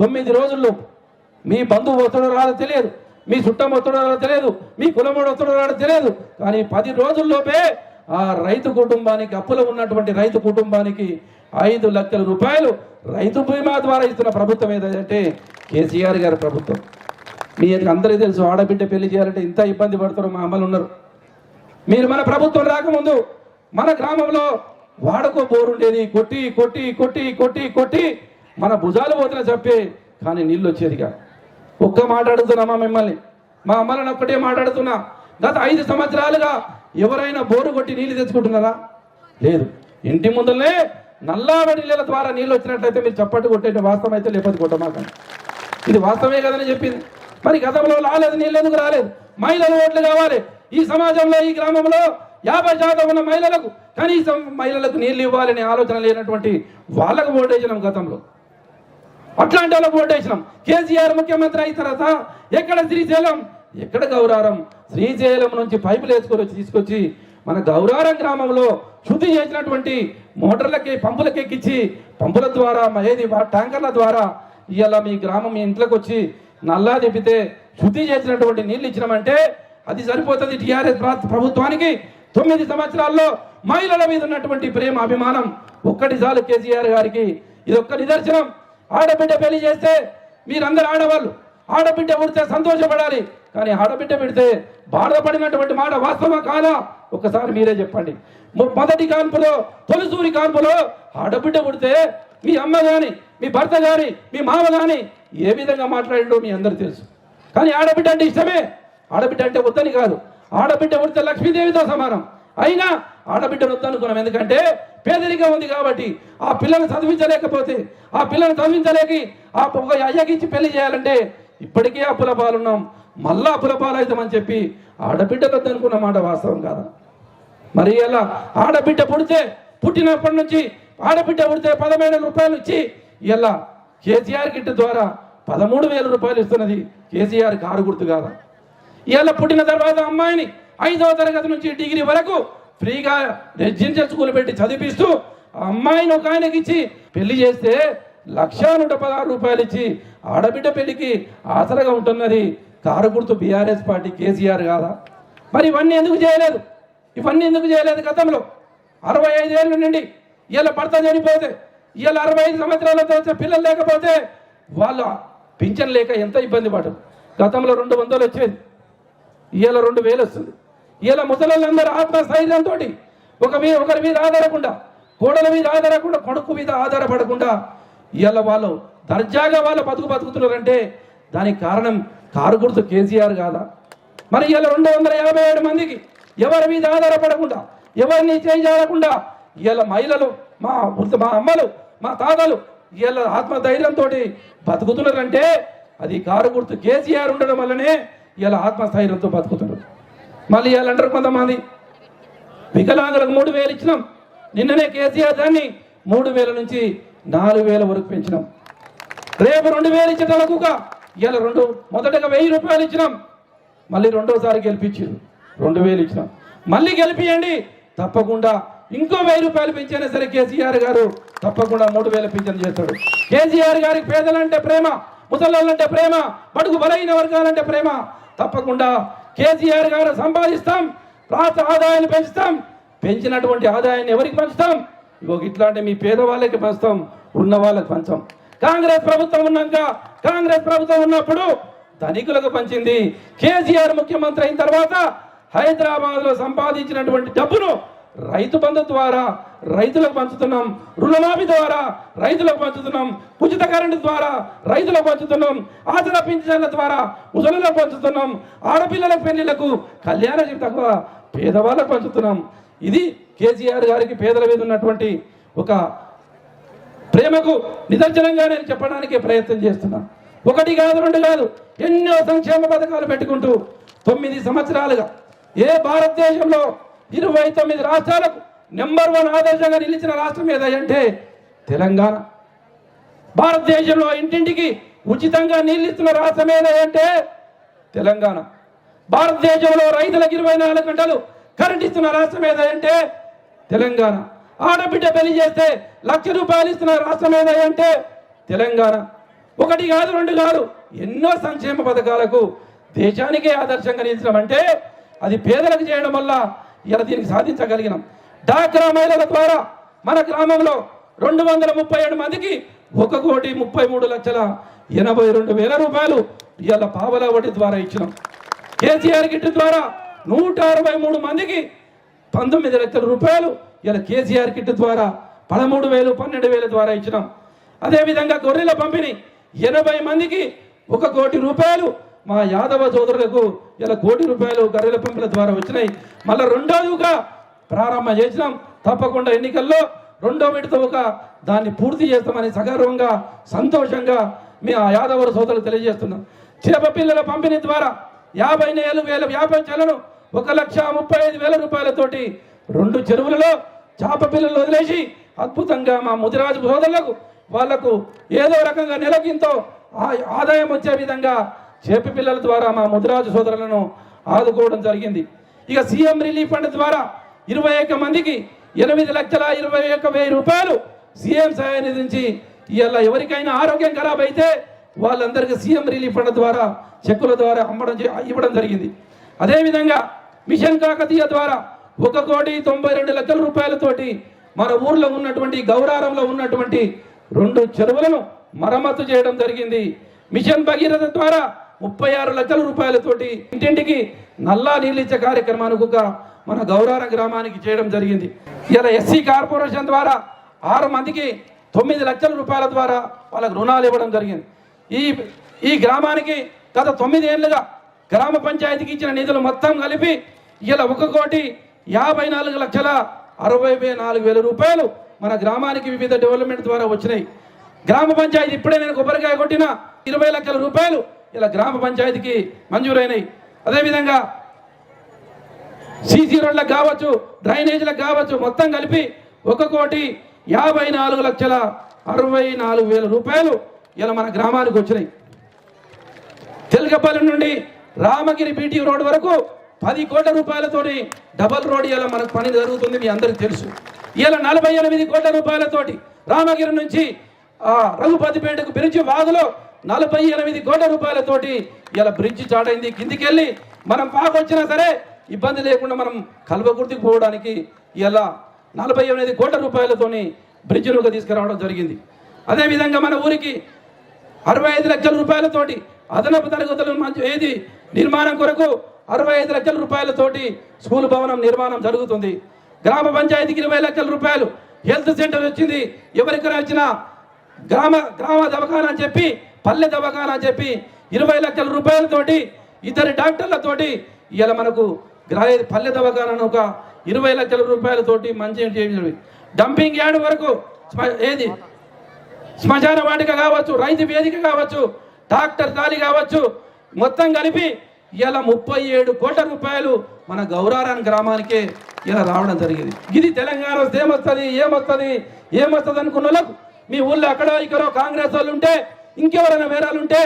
9 రోజుల్లో మీ బంధువు ఒత్తుడు రాదో తెలియదు, మీ చుట్టం ఒత్తుడు రాదో తెలియదు, మీ కులముడు ఒత్తుడు రాదో తెలియదు, కానీ 10 రోజుల్లోపే ఆ రైతు కుటుంబానికి, అప్పులో ఉన్నటువంటి రైతు కుటుంబానికి 5 లక్షల రూపాయలు రైతు బీమా ద్వారా ఇస్తున్న ప్రభుత్వం ఏదంటే కేసీఆర్ గారి ప్రభుత్వం. మీ అందరికీ తెలుసు, ఆడబిడ్డ పెళ్లి చేయాలంటే ఇంత ఇబ్బంది పడుతారు మా అమ్మలు ఉన్నారు. మీరు మన ప్రభుత్వం రాకముందు మన గ్రామంలో వాడకో బోరు ఉండేది, కొట్టి కొట్టి కొట్టి కొట్టి కొట్టి మన భుజాలు పోతున్నా చెప్పి, కానీ నీళ్ళు వచ్చేదిగా. ఒక్క మాట్లాడుతున్నామా మిమ్మల్ని, మా అమ్మలను ఒక్కటే మాట్లాడుతున్నా, గత 5 సంవత్సరాలుగా ఎవరైనా బోరు కొట్టి నీళ్ళు తెచ్చుకుంటున్నారా? లేదు. ఇంటి ముందులనే నల్లావడి నీళ్ళ ద్వారా నీళ్ళు వచ్చినట్లయితే మీరు చప్పట్టు కొట్టే వాస్తవం అయితే, లేకపోతే కొట్టమాకండి. ఇది వాస్తవమే కదని చెప్పింది. మరి గతంలో రాలేదు, నీళ్ళు ఎందుకు రాలేదు? మహిళలు ఓట్లు కావాలి. ఈ సమాజంలో, ఈ గ్రామంలో 50% ఉన్న మహిళలకు, కనీసం మహిళలకు నీళ్ళు ఇవ్వాలనే ఆలోచన లేనటువంటి వాళ్ళకు ఓటేసినాం గతంలో. అట్లాంటి వాళ్ళకు ఓటేసినాం. కేసీఆర్ ముఖ్యమంత్రి అయిన తర్వాత ఎక్కడ శ్రీశైలం, ఎక్కడ గౌరారం? శ్రీశైలం నుంచి పైపులు వేసుకొని తీసుకొచ్చి మన గౌరారం గ్రామంలో శుద్ధి చేసినటువంటి మోటార్లకి, పంపులకి ఎక్కించి, పంపుల ద్వారా ఏది ట్యాంకర్ల ద్వారా ఇవాళ మీ గ్రామం, మీ ఇంట్లోకి వచ్చి నల్లా తిప్పితే శుద్ధి చేసినటువంటి నీళ్ళు ఇచ్చినామంటే అది సరిపోతుంది టీఆర్ఎస్ ప్రభుత్వానికి. 9 సంవత్సరాల్లో మహిళల మీద ఉన్నటువంటి ప్రేమ, అభిమానం ఒక్కటి చాలు కేసీఆర్ గారికి. ఇది ఒక్క నిదర్శనం. ఆడబిడ్డ పెళ్లి చేస్తే మీరందరూ ఆడవాళ్ళు, ఆడబిడ్డ పుడితే సంతోషపడాలి, కానీ ఆడబిడ్డ పెడితే బాధపడినటువంటి మాట వాస్తవమా కాదా? ఒక్కసారి మీరే చెప్పండి. మొదటి కాన్పులో, తొలిసూరి కాన్పులో ఆడబిడ్డ పుడితే మీ అమ్మ కానీ, మీ భర్త కానీ, మీ మామ కానీ ఏ విధంగా మాట్లాడిండో మీ అందరూ తెలుసు. కానీ ఆడబిడ్డ అంటే ఇష్టమే, ఆడబిడ్డ అంటే వద్దని కాదు. ఆడబిడ్డ పుడితే లక్ష్మీదేవితో సమానం. అయినా ఆడబిడ్డను వద్దనుకున్నాం, ఎందుకంటే పేదరికం ఉంది కాబట్టి. ఆ పిల్లను చదివించలేకపోతే, ఆ పిల్లను చదివించలేక ఆ ఒక అయ్యకిచ్చి పెళ్లి చేయాలంటే ఇప్పటికే అప్పుల పాలున్నాం, మళ్ళా అప్పుల పాలవుతామని చెప్పి ఆడబిడ్డలు వద్దనుకున్న మాట వాస్తవం కాదా? మరి ఇలా ఆడబిడ్డ పుడితే, పుట్టినప్పటి నుంచి ఆడబిడ్డ పుడితే 13,000 రూపాయలు ఇచ్చి ఇలా కేసీఆర్ కిట్ ద్వారా 13,000 రూపాయలు ఇస్తున్నది కేసీఆర్ కారు గుర్తు కాదా? ఇలా పుట్టిన తర్వాత అమ్మాయిని 5వ తరగతి నుంచి డిగ్రీ వరకు ఫ్రీగా రెసిడెన్షియల్ స్కూల్ పెట్టి చదివిస్తూ ఆ అమ్మాయిని ఒక ఆయనకి ఇచ్చి పెళ్లి చేస్తే 1,116 రూపాయలు ఇచ్చి ఆడబిడ్డ పెళ్లికి ఆసరగా ఉంటున్నది కారు గుర్తు బీఆర్ఎస్ పార్టీ, కేసీఆర్ కాదా? మరి ఇవన్నీ ఎందుకు చేయలేదు? ఇవన్నీ ఎందుకు చేయలేదు? గతంలో 65 ఏళ్ళ నుండి ఇలా భర్త చనిపోతే, ఇలా 65 సంవత్సరాలతో వచ్చే పిల్లలు లేకపోతే వాళ్ళ పింఛన్ లేక ఎంత ఇబ్బంది పడదు. గతంలో 200 వచ్చేది, ఇవాళ 2,000 వస్తుంది. ఇలా ముసలందరూ ఆత్మస్థైర్యంతో ఒకరి మీద ఆధారకుండా, కోడల మీద ఆధారకుండా, కొడుకు మీద ఆధారపడకుండా ఇవాళ వాళ్ళు దర్జాగా వాళ్ళ బతుకుతున్నారంటే దానికి కారణం కారు గుర్తు కేసీఆర్ కాదా? మరి ఇవాళ 257 మందికి ఎవరి మీద ఆధారపడకుండా, ఎవరిని చేయకుండా ఇవాళ మహిళలు, మా అమ్మలు, మా తాతలు ఇవాళ ఆత్మధైర్యంతో బతుకుతున్నారంటే అది కారు గుర్తు కేసీఆర్ ఉండడం వల్లనే ఇలా ఆత్మస్థైర్యంతో బతుకుతున్నారు. మళ్ళీ ఇవాళ అంటారు కొంతమంది వికలాంగులకు 3,000 ఇచ్చినాం. నిన్ననే కేసీఆర్ దాన్ని 3,000 నుంచి 4,000 వరకు పెంచినాం. రేపు 2,000 ఇచ్చేటలకు ఇవాళ మొదటగా 1,000 రూపాయలు ఇచ్చినాం. మళ్ళీ రెండోసారి గెలిపించారు, 2,000 ఇచ్చినాం. మళ్ళీ గెలిపియండి, తప్పకుండా ఇంకో 1,000 రూపాయలు పెంచైనా సరే కేసీఆర్ గారు తప్పకుండా 3,000 పింఛన్ చేస్తాడు. కేసీఆర్ గారికి పేదలంటే ప్రేమ, ముసలంటే ప్రేమ, బడుగు బలైన వర్గాలంటే ప్రేమ. తప్పకుండా కేసీఆర్ గారు సంపాదిస్తాం, రాష్ట్ర ఆదాయాన్ని పెంచుతాం. పెంచినటువంటి ఆదాయాన్ని ఎవరికి పంచుతాం? ఇట్లాంటి మీ పేదవాళ్ళకి పంచుతాం, ఉన్న వాళ్ళకి పంచాం. కాంగ్రెస్ ప్రభుత్వం ఉన్నాక, కాంగ్రెస్ ప్రభుత్వం ఉన్నప్పుడు ధనికులకు పంచింది. కేసీఆర్ ముఖ్యమంత్రి అయిన తర్వాత హైదరాబాద్ లో సంపాదించినటువంటి డబ్బును రైతు బంధు ద్వారా రైతులకు పంచుతున్నాం, రుణమాఫీ ద్వారా రైతులకు పంచుతున్నాం, ఉచిత కరెంటు ద్వారా రైతులకు పంచుతున్నాం, ఆసరా పింఛన్ల ద్వారా ముసలులకు పంచుతున్నాం, ఆడపిల్లలకు పెళ్లిళ్లకు కళ్యాణ తక్కువ పేదవాళ్ళకు పంచుతున్నాం. ఇది కేసీఆర్ గారికి పేదల మీద ఉన్నటువంటి ఒక ప్రేమకు నిదర్శనంగా నేను చెప్పడానికి ప్రయత్నం చేస్తున్నాను. 1 కాదు 2 కాదు, ఎన్నో సంక్షేమ పథకాలు పెట్టుకుంటూ 9 సంవత్సరాలుగా ఏ భారతదేశంలో 29 రాష్ట్రాలకు నెంబర్ 1 ఆదర్శంగా నిలిచిన రాష్ట్రం ఏదంటే తెలంగాణ. భారతదేశంలో ఇంటింటికి ఉచితంగా నీళ్ళు ఇస్తున్న రాష్ట్రం ఏదంటే తెలంగాణ. భారతదేశంలో రైతులకు 24 గంటలు కరెంట్ ఇస్తున్న రాష్ట్రం ఏదంటే తెలంగాణ. ఆడబిడ్డ పెళ్లి చేస్తే 1,00,000 రూపాయలు ఇస్తున్న రాష్ట్రం ఏదంటే తెలంగాణ. ఒకటి కాదు, రెండు కాదు, ఎన్నో సంక్షేమ పథకాలకు దేశానికే ఆదర్శంగా నిలిచినామంటే అది పేదలకు చేయడం వల్ల ఇలా దీనికి సాధించగలిగినాం. డాక్రా మహిళల ద్వారా మన గ్రామంలో 237 మందికి 1,33,82,000 రూపాయలు ఇవాళ పావలా వడ్డీ ద్వారా ఇచ్చినాం. కేసీఆర్ కిట్ ద్వారా 163 మందికి 19 లక్షల రూపాయలు ఇలా కేసీఆర్ కిట్ ద్వారా 13,000, 12,000 ద్వారా ఇచ్చినాం. అదేవిధంగా గొర్రెల పంపిణీ 80 మందికి 1 కోటి రూపాయలు మా యాదవ సోదరులకు ఇలా 1 కోటి రూపాయలు గొర్రెల పంపిణీ ద్వారా వచ్చినాయి. మళ్ళీ రెండోదిగా ప్రారంభం చేసినాం. తప్పకుండా ఎన్నికల్లో రెండో విడతగా దాన్ని పూర్తి చేస్తామని సగర్వంగా సంతోషంగా మీ ఆ యాదవ సోదరులు తెలియజేస్తున్నాం. చేప పిల్లల పంపిణీ ద్వారా 50,000 వ్యాపార చెలను 1,35,000 రూపాయలతోటి 2 చెరువులలో చేప పిల్లలు వదిలేసి అద్భుతంగా మా ముదిరాజు సోదరులకు వాళ్లకు ఏదో రకంగా నెలకింతో ఆదాయం వచ్చే విధంగా చేప పిల్లల ద్వారా మా ముదిరాజు సోదరులను ఆదుకోవడం జరిగింది. ఇక సీఎం రిలీఫ్ ఫండ్ ద్వారా 21 మందికి 8,21,000 రూపాయలు సీఎం సహాయ నిధి నుంచి ఇవాళ ఎవరికైనా ఆరోగ్యం ఖరాబ్ అయితే వాళ్ళందరికీ సీఎం రిలీఫ్ ఫండ్ ద్వారా చెక్కుల ద్వారా ఇవ్వడం జరిగింది. అదేవిధంగా మిషన్ కాకతీయ ద్వారా 1,92,00,000 రూపాయలతోటి మన ఊర్లో ఉన్నటువంటి గౌరారంలో ఉన్నటువంటి 2 చెరువులను మరమ్మతు చేయడం జరిగింది. మిషన్ భగీరథ ద్వారా 36 లక్షల రూపాయలతోటి ఇంటింటికి నల్లా నీళ్ళు ఇచ్చే కార్యక్రమానికి మన గౌరారం గ్రామానికి చేయడం జరిగింది. ఇలా ఎస్సీ కార్పొరేషన్ ద్వారా 6 మందికి 9 లక్షల రూపాయల ద్వారా వాళ్ళకు రుణాలు ఇవ్వడం జరిగింది. ఈ గ్రామానికి గత 9 ఏళ్లుగా గ్రామ పంచాయతీకి ఇచ్చిన నిధులు మొత్తం కలిపి ఇలా 1,54,64,000 రూపాయలు మన గ్రామానికి వివిధ డెవలప్మెంట్ ద్వారా వచ్చినాయి. గ్రామ పంచాయతీ ఇప్పుడే నేను కొబ్బరికాయ కొట్టిన 20 లక్షల రూపాయలు ఇలా గ్రామ పంచాయతీకి మంజూరైనాయి. అదేవిధంగా సీసీ రోడ్లకు కావచ్చు, డ్రైనేజీలకు కావచ్చు, మొత్తం కలిపి 1,54,64,000 రూపాయలు ఇలా మన గ్రామానికి వచ్చినాయి. తెలకపల్లి నుండి రామగిరి బీటీ రోడ్ వరకు 10 కోట్ల రూపాయలతోటి డబల్ రోడ్ ఇలా మనకు పని జరుగుతుంది, మీ అందరికీ తెలుసు. ఇలా 48 కోట్ల రూపాయలతోటి రామగిరి నుంచి రఘుపతిపేటకు బ్రిడ్జి వాగులో 48 కోట్ల రూపాయలతోటి ఇలా బ్రిడ్జి చాటైంది. కిందికెళ్ళి మనం పాకొచ్చినా సరే ఇబ్బంది లేకుండా మనం కల్వకుర్తికి పోవడానికి ఇలా 48 కోట్ల రూపాయలతోని బ్రిడ్జిలోకి తీసుకురావడం జరిగింది. అదేవిధంగా మన ఊరికి 65 లక్షల రూపాయలతోటి అదనపు తరగతులు నిర్మాణం కొరకు 65 లక్షల రూపాయలతోటి స్కూల్ భవనం నిర్మాణం జరుగుతుంది. గ్రామ పంచాయతీకి 20 లక్షల రూపాయలు హెల్త్ సెంటర్ వచ్చింది. ఎవరికైనా వచ్చినా గ్రామ దవాఖానా అని చెప్పి, పల్లె దవాఖానా అని చెప్పి 20 లక్షల రూపాయలతోటి 2 డాక్టర్లతోటి ఇలా మనకు పల్లె దవాఖానాను 20 లక్షల రూపాయలతోటి మంచి డంపింగ్ యార్డ్ వరకు శ్మశాన వాటిక కావచ్చు, రైతు వేదిక కావచ్చు, డాక్టర్ తాలి కావచ్చు, మొత్తం కలిపి ఇలా 37 కోట్ల రూపాయలు మన గౌరారాన్ గ్రామానికే ఇలా రావడం జరిగింది. ఇది తెలంగాణ వస్తే ఏమొస్తుంది అనుకున్న వాళ్ళకు మీ ఊళ్ళో అక్కడో ఇక్కడో కాంగ్రెస్ వాళ్ళు ఉంటే, ఇంకెవరైనా వేరాలు ఉంటే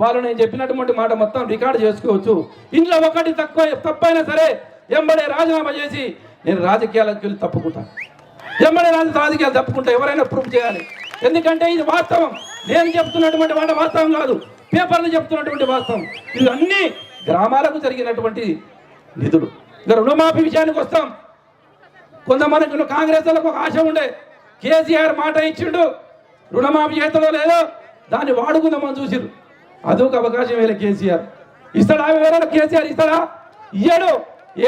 వాళ్ళు నేను చెప్పినటువంటి మాట మొత్తం రికార్డు చేసుకోవచ్చు. ఇంట్లో ఒకటి తప్పైనా సరే ఎంబడే రాజీనామా చేసి నేను రాజకీయాలకు వెళ్ళి తప్పుకుంటాను. ఎంబడే రాజకీయాలు తప్పుకుంటా, ఎవరైనా ప్రూఫ్ చేయాలి. ఎందుకంటే ఇది వాస్తవం. నేను చెప్తున్నటువంటి మాట వాస్తవం కాదు, పేపర్లు చెప్తున్నటువంటి వాస్తవం. ఇది అన్ని గ్రామాలకు జరిగినటువంటి నిధులు. ఇక రుణమాఫీ విషయానికి వస్తాం. కొంతమంది కాంగ్రెస్ వాళ్ళకు ఒక ఆశ ఉండే, కేసీఆర్ మాట ఇచ్చిండు, రుణమాఫీ చేస్తాడో లేదో దాన్ని వాడుకుందామని చూసిరు. అదొక అవకాశం వేరే కేసీఆర్ ఇస్తాడా? వేరే కేసీఆర్ ఇస్తాడా? ఇయ్యాడు.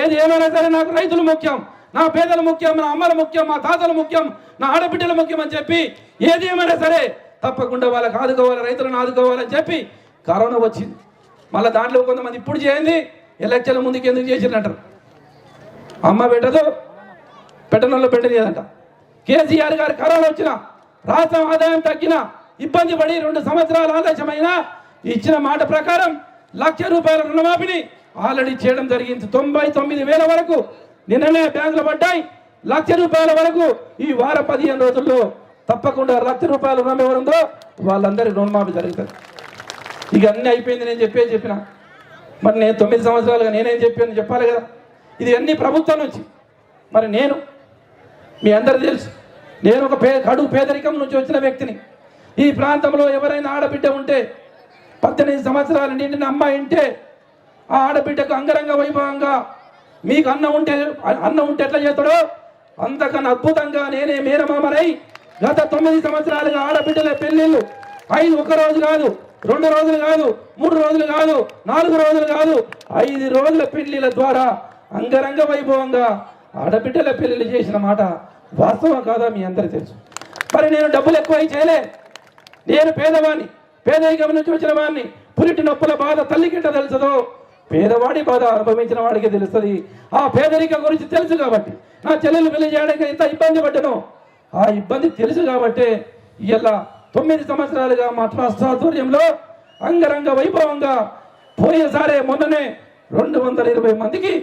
ఏది ఏమైనా సరే నాకు రైతులు ముఖ్యం, నా పేదలు ముఖ్యం, నా అమ్మలు ముఖ్యం, మా తాతలు ముఖ్యం, నా ఆడబిడ్డలు ముఖ్యం అని చెప్పి ఏది ఏమైనా సరే తప్పకుండా వాళ్ళకి ఆదుకోవాలి, రైతులను ఆదుకోవాలని చెప్పి కరోనా వచ్చింది. మళ్ళీ దాంట్లో కొంతమంది ఇప్పుడు చేయండి, ఎలక్షన్ల ముందుకు ఎందుకు చేసిందంటారు. అమ్మ పెట్టడంలో పెట్టలేదంట. కేసీఆర్ గారు కరోనా వచ్చిన, రాష్ట్రం ఆదాయం తగ్గిన, ఇబ్బంది పడి 2 సంవత్సరాలు ఆలస్యమైన ఇచ్చిన మాట ప్రకారం 1,00,000 రూపాయల రుణమాఫీని ఆల్రెడీ చేయడం జరిగింది. 99,000 వరకు నిన్ననే బ్యాంకులు పడ్డాయి. 1,00,000 రూపాయల వరకు ఈ వారం 15 రోజుల్లో తప్పకుండా 1,00,000 రూపాయల రుణం ఎవరుందో వాళ్ళందరి రుణమాఫీ జరుగుతుంది. ఇక అన్నీ అయిపోయింది నేను చెప్పిన. మరి నేను 9 సంవత్సరాలుగా నేనేం చెప్పాను చెప్పాలి కదా. ఇది అన్ని ప్రభుత్వం నుంచి. మరి నేను మీ అందరు తెలుసు, నేను ఒక కడుగు పేదరికం నుంచి వచ్చిన వ్యక్తిని. ఈ ప్రాంతంలో ఎవరైనా ఆడబిడ్డ ఉంటే 18 సంవత్సరాలు నిండిన అమ్మాయి ఉంటే ఆ ఆడబిడ్డకు అంగరంగ వైభవంగా మీకు అన్న ఉంటే ఎట్లా చేస్తాడో అంతకన్నా అద్భుతంగా నేనే మేనమామనై గత 9 సంవత్సరాలుగా ఆడబిడ్డల పెళ్లిళ్ళు 1 రోజు కాదు, 2 రోజులు కాదు, 3 రోజులు కాదు, 4 రోజులు కాదు, 5 రోజుల పెళ్లిళ్ళ ద్వారా అంగరంగ వైభవంగా ఆడబిడ్డల పెళ్లిళ్ళు చేసిన మాట వాస్తవం కాదా మీ అందరికీ తెలుసు. మరి నేను డబ్బులు ఎక్కువ చేయలే, నేను పేదవాడిని, పేదరికం నుంచి వచ్చిన వాడిని. పురిటి నొప్పుల బాధ తల్లికింట తెలుసదో పేదవాడి బాధ అనుభవించిన వాడికి తెలుస్తుంది. ఆ పేదరికం గురించి తెలుసు కాబట్టి నా చెల్లెలు పెళ్లి చేయడానికి ఎంత ఇబ్బంది పడ్డానో ఆ ఇబ్బంది తెలుసు కాబట్టి ఇలా 9 సంవత్సరాలుగా మా ట్రస్ట్ ఆధ్వర్యంలో అంగరంగ వైభవంగా పోయేసారే మొన్ననే 220 మందికి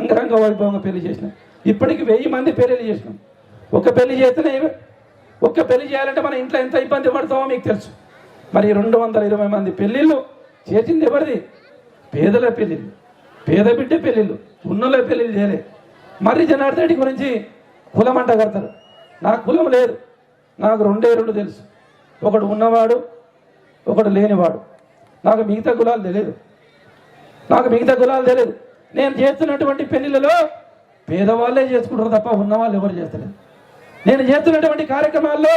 అంగరంగ వైభవంగా పెళ్లి చేసినాం. ఇప్పటికి 1000 మంది పెళ్లి చేసినాం. ఒక పెళ్లి చేస్తేనే ఒక్క పెళ్లి చేయాలంటే మన ఇంట్లో ఎంత ఇబ్బంది పడతామో మీకు తెలుసు. మరి 220 మంది పెళ్ళిళ్ళు చేసింది ఎవరిది? పేదల పెళ్ళిళ్ళు, పేద బిడ్డ పెళ్ళిళ్ళు, ఉన్నోళ్ళ పెళ్ళిళ్ళు చేయలే. మరి జనార్దన్ రెడ్డి గురించి కులం అంట కడతారు. నాకు కులం లేదు, నాకు 2 తెలుసు. ఒకడు ఉన్నవాడు, ఒకడు లేనివాడు. నాకు మిగతా కులాలు తెలియదు. నేను చేస్తున్నటువంటి పెళ్ళిళ్ళలో పేదవాళ్ళే చేసుకుంటారు తప్ప ఉన్నవాళ్ళు ఎవరు చేస్తలేదు. నేను చేస్తున్నటువంటి కార్యక్రమాల్లో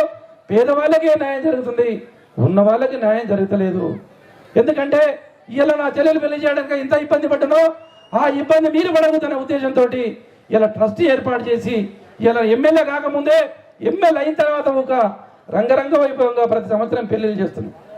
పేదవాళ్ళకే న్యాయం జరుగుతుంది, ఉన్న వాళ్ళకి న్యాయం జరుగుతలేదు. ఎందుకంటే ఇలా నా చెల్లెలు పెళ్లి చేయడానికి ఎంత ఇబ్బంది పడ్డానో ఆ ఇబ్బంది మీరు పడగలుగుతున్న ఉద్దేశంతో ఇలా ట్రస్టీ ఏర్పాటు చేసి ఇలా ఎమ్మెల్యే కాకముందే ఎమ్మెల్యే అయిన తర్వాత ఒక రంగరంగ వైభవంగా ప్రతి సంవత్సరం పెళ్లిళ్ళు చేస్తున్నాం.